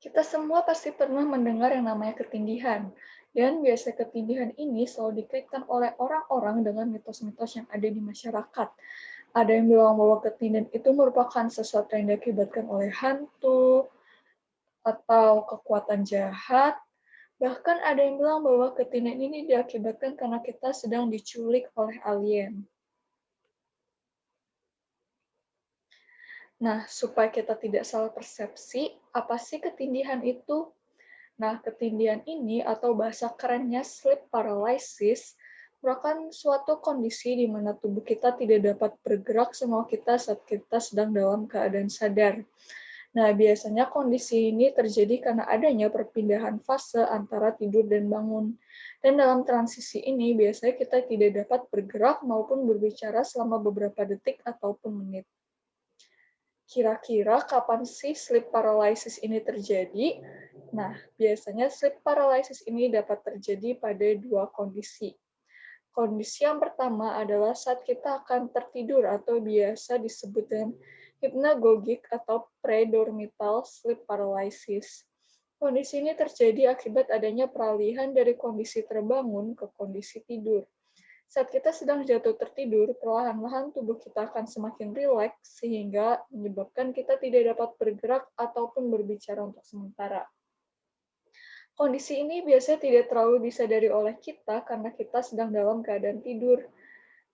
Kita semua pasti pernah mendengar yang namanya ketindihan, dan biasa ketindihan ini selalu dikaitkan oleh orang-orang dengan mitos-mitos yang ada di masyarakat. Ada yang bilang bahwa ketindihan itu merupakan sesuatu yang diakibatkan oleh hantu atau kekuatan jahat. Bahkan ada yang bilang bahwa ketindihan ini diakibatkan karena kita sedang diculik oleh alien. Nah, supaya kita tidak salah persepsi, apa sih ketindihan itu? Nah, ketindihan ini atau bahasa kerennya sleep paralysis merupakan suatu kondisi di mana tubuh kita tidak dapat bergerak semau kita saat kita sedang dalam keadaan sadar. Nah, biasanya kondisi ini terjadi karena adanya perpindahan fase antara tidur dan bangun. Dan dalam transisi ini, biasanya kita tidak dapat bergerak maupun berbicara selama beberapa detik ataupun menit. Kira-kira kapan sih sleep paralysis ini terjadi? Nah, biasanya sleep paralysis ini dapat terjadi pada dua kondisi. Kondisi yang pertama adalah saat kita akan tertidur atau biasa disebut dengan hypnagogic atau predormital sleep paralysis. Kondisi ini terjadi akibat adanya peralihan dari kondisi terbangun ke kondisi tidur. Saat kita sedang jatuh tertidur, perlahan-lahan tubuh kita akan semakin rileks sehingga menyebabkan kita tidak dapat bergerak ataupun berbicara untuk sementara. Kondisi ini biasanya tidak terlalu disadari oleh kita karena kita sedang dalam keadaan tidur.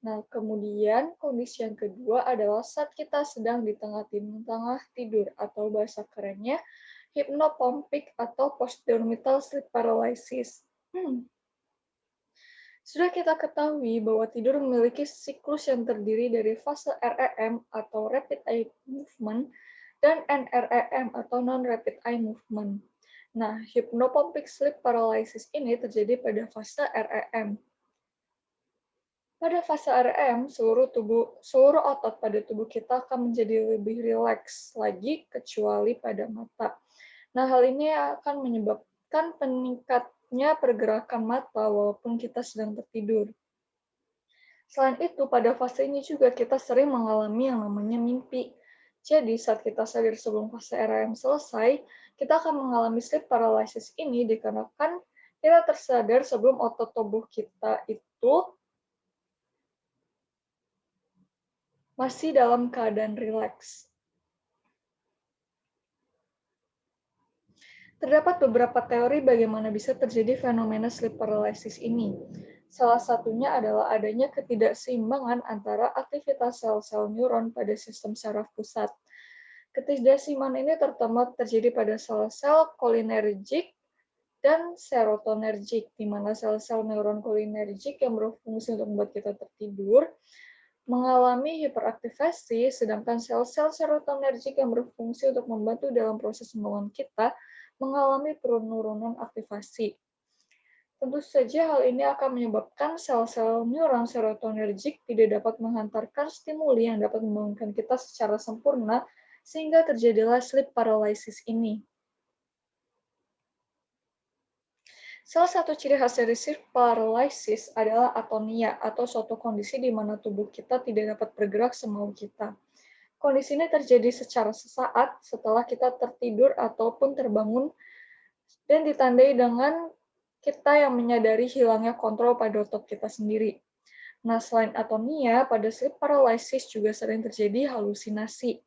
Nah, kemudian kondisi yang kedua adalah saat kita sedang di tengah-tengah tidur atau bahasa kerennya hypnopompic atau postdormital sleep paralysis. Sudah kita ketahui bahwa tidur memiliki siklus yang terdiri dari fase REM atau Rapid Eye Movement dan NREM atau Non-Rapid Eye Movement. Nah, hypnopompic sleep paralysis ini terjadi pada fase REM. Pada fase REM, seluruh otot pada tubuh kita akan menjadi lebih rileks lagi kecuali pada mata. Nah, hal ini akan menyebabkan peningkatnya pergerakan mata walaupun kita sedang tertidur. Selain itu, pada fase ini juga kita sering mengalami yang namanya mimpi. Jadi, saat kita sadar sebelum fase REM selesai, kita akan mengalami sleep paralysis ini dikarenakan kita tersadar sebelum otot tubuh kita itu masih dalam keadaan rileks. Terdapat beberapa teori bagaimana bisa terjadi fenomena sleep paralysis ini. Salah satunya adalah adanya ketidakseimbangan antara aktivitas sel-sel neuron pada sistem saraf pusat. Ketidakseimbangan ini terutama terjadi pada sel-sel kolinergik dan serotonergik, di mana sel-sel neuron kolinergik yang berfungsi untuk membuat kita tertidur mengalami hiperaktivasi, sedangkan sel-sel serotonergik yang berfungsi untuk membantu dalam proses pembangunan kita mengalami penurunan aktivasi. Tentu saja hal ini akan menyebabkan sel-sel neuron serotonergik tidak dapat menghantarkan stimuli yang dapat membangunkan kita secara sempurna, sehingga terjadilah sleep paralysis ini. Salah satu ciri khas dari sleep paralysis adalah atonia, atau suatu kondisi di mana tubuh kita tidak dapat bergerak semau kita. Kondisi ini terjadi secara sesaat setelah kita tertidur ataupun terbangun dan ditandai dengan kita yang menyadari hilangnya kontrol pada otot kita sendiri. Nah, selain atonia, pada sleep paralysis juga sering terjadi halusinasi.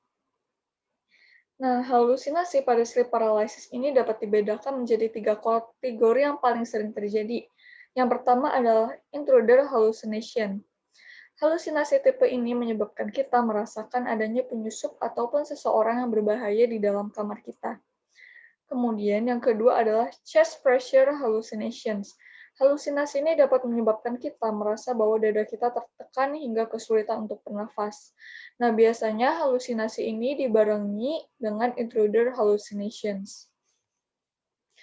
Nah, halusinasi pada sleep paralysis ini dapat dibedakan menjadi 3 kategori yang paling sering terjadi. Yang pertama adalah intruder hallucination. Halusinasi tipe ini menyebabkan kita merasakan adanya penyusup ataupun seseorang yang berbahaya di dalam kamar kita. Kemudian yang kedua adalah chest pressure hallucinations. Halusinasi ini dapat menyebabkan kita merasa bahwa dada kita tertekan hingga kesulitan untuk bernafas. Nah, biasanya halusinasi ini dibarengi dengan intruder hallucinations.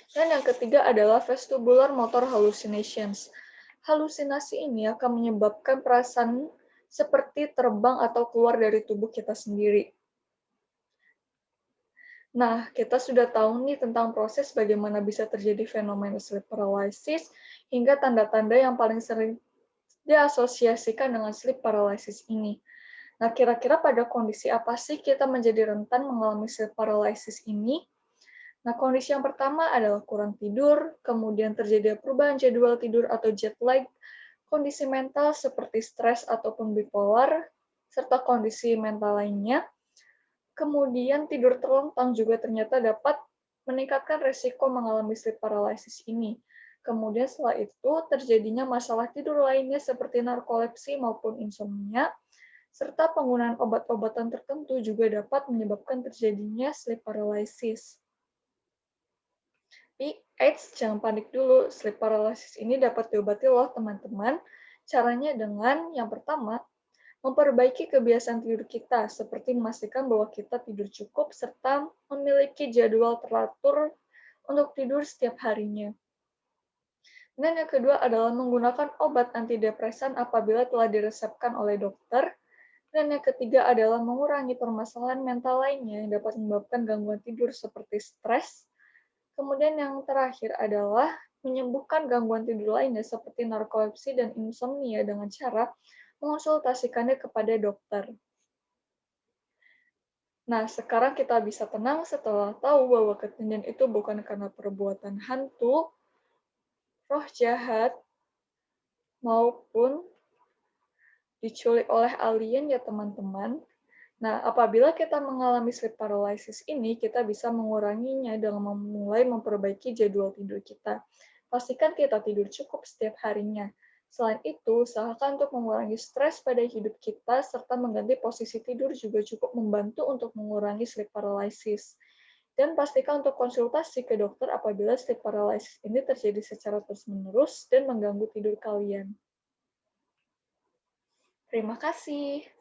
Dan yang ketiga adalah vestibular motor hallucinations. Halusinasi ini akan menyebabkan perasaan seperti terbang atau keluar dari tubuh kita sendiri. Nah, kita sudah tahu nih tentang proses bagaimana bisa terjadi fenomena sleep paralysis hingga tanda-tanda yang paling sering diasosiasikan dengan sleep paralysis ini. Nah, kira-kira pada kondisi apa sih kita menjadi rentan mengalami sleep paralysis ini? Nah, kondisi yang pertama adalah kurang tidur, kemudian terjadi perubahan jadwal tidur atau jet lag, kondisi mental seperti stres ataupun bipolar, serta kondisi mental lainnya. Kemudian tidur terlentang juga ternyata dapat meningkatkan resiko mengalami sleep paralysis ini. Kemudian setelah itu terjadinya masalah tidur lainnya seperti narkolepsi maupun insomnia, serta penggunaan obat-obatan tertentu juga dapat menyebabkan terjadinya sleep paralysis. Tapi, jangan panik dulu. Sleep paralysis ini dapat diobati loh, teman-teman. Caranya dengan yang pertama, memperbaiki kebiasaan tidur kita, seperti memastikan bahwa kita tidur cukup serta memiliki jadwal teratur untuk tidur setiap harinya. Dan yang kedua adalah menggunakan obat antidepresan apabila telah diresepkan oleh dokter. Dan yang ketiga adalah mengurangi permasalahan mental lainnya yang dapat menyebabkan gangguan tidur seperti stres. Kemudian yang terakhir adalah menyembuhkan gangguan tidur lainnya seperti narkolepsi dan insomnia dengan cara mengonsultasikannya kepada dokter. Nah, sekarang kita bisa tenang setelah tahu bahwa ketindihan itu bukan karena perbuatan hantu, roh jahat, maupun diculik oleh alien ya teman-teman. Nah, apabila kita mengalami sleep paralysis ini, kita bisa menguranginya dengan memulai memperbaiki jadwal tidur kita. Pastikan kita tidur cukup setiap harinya. Selain itu, usahakan untuk mengurangi stres pada hidup kita, serta mengganti posisi tidur juga cukup membantu untuk mengurangi sleep paralysis. Dan pastikan untuk konsultasi ke dokter apabila sleep paralysis ini terjadi secara terus-menerus dan mengganggu tidur kalian. Terima kasih.